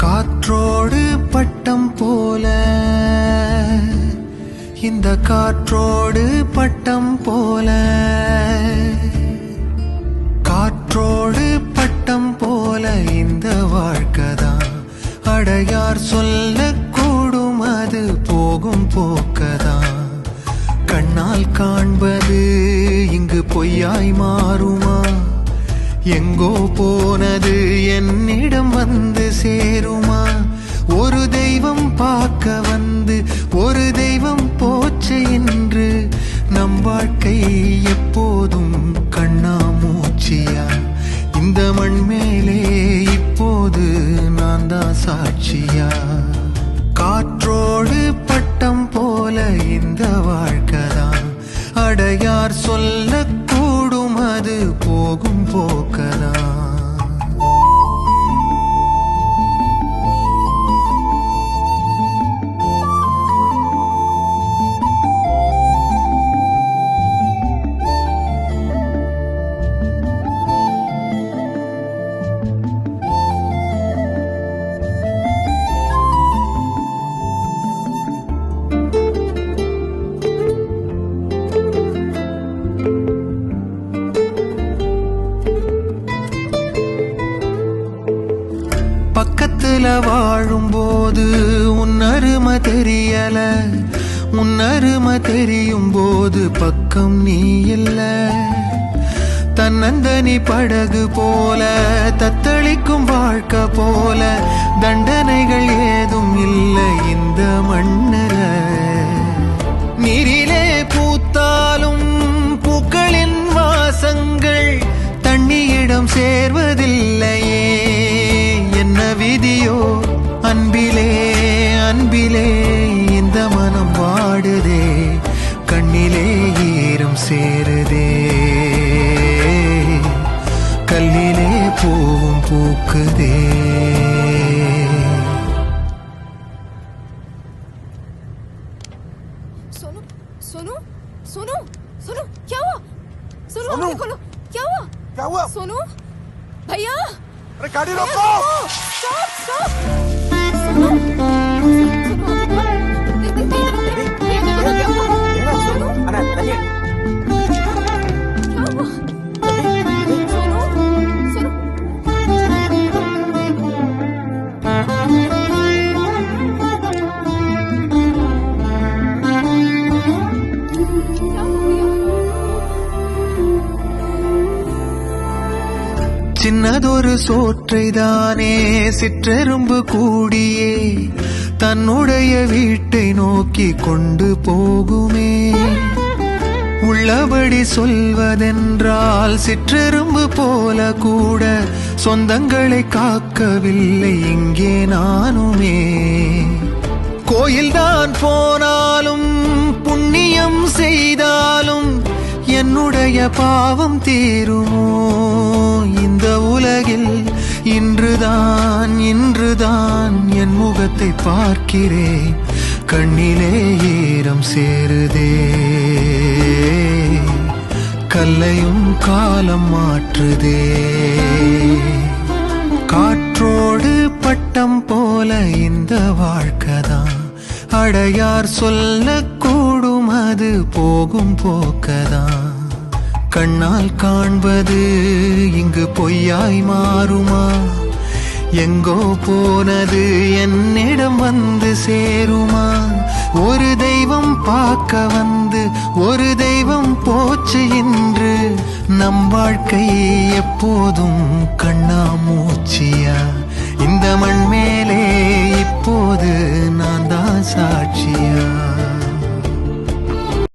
காற்றோடு பட்டம் போல இந்த காற்றோடு பட்டம் போல காற்றோடு பட்டம் போல இந்த வாழ்க்கைதான் அடையார் சொல்லக்கூடும் அது போகும் போக்கதான் கண்ணால் காண்பது இங்கு பொய்யாய் மாறுமா எங்கோ போனது என்னிடம் வந்து சேருமா ஒரு தெய்வம் பார்க்க வந்து ஒரு தெய்வம் போச்சு என்று நம் வாழ்க்கை எப்போதும் கண்ணாமூச்சியா இந்த மண் மேலே இப்போது நான் தான் சாட்சியா காற்றோடு பட்டம் போல இந்த வாழ்க்கைதான் அடையார் சொல்லக்கூடும் அது போகும் போக்கதான் பக்கத்துல வாழும்போது உன்னருமை தெரியல உன்னருமை தெரியும் போது பக்கம் நீ இல்ல தன்னந்தனி படகு போல தத்தளிக்கும் வாழ்க்கை போல தண்டனைகள் ஏதும் இல்லை இந்த மண்ணில நீரிலே பூத்தாலும் பூக்களின் வாசங்கள் தண்ணியிடம் சேர்வதில்லையே என்ன விதியோ அன்பிலே அன்பிலே இந்த மனம் வாடுதே கண்ணிலே ஈரம் சேருதே கல்லிலே பூவும் பூக்குதே सोनू सोनू सोनू सोनू क्या हुआ सोनू आंखें खोलो क्या हुआ सोनू भैया अरे गाड़ी रोको स्टॉप स्टॉप सोनू சின்னதொரு சோற்றைதானே சிற்றெரும்பு கூடியே தன்னுடைய வீட்டை நோக்கி கொண்டு போகுமே உள்ளபடி சொல்வதென்றால் சிற்றெரும்பு போல கூட சொந்தங்களை காக்கவில்லை இங்கே நானுமே கோயில்தான் போனாலும் புண்ணியம் செய்தாலும் என்னுடைய பாவம் தீருமோ இந்த உலகில் இன்றுதான் இன்றுதான் என் முகத்தை பார்க்கிறேன் கண்ணிலே ஈரம் சேருதே கல்லையும் காலம் மாற்றுதே காற்றோடு பட்டம் போல இந்த வாழ்க்கைதான் அடையார் சொல்லக்கூடும் அது போகும் போக்கதான் கண்ணால் காண்பது இங்கு பொய்யாய் மாறுமா எங்கோ போனது என்னிடம் வந்து சேருமா ஒரு தெய்வம் பார்க்க வந்து ஒரு தெய்வம் போச்சு என்று நம் வாழ்க்கை எப்போதும் கண்ணாமூச்சியா இந்த மண் மேலே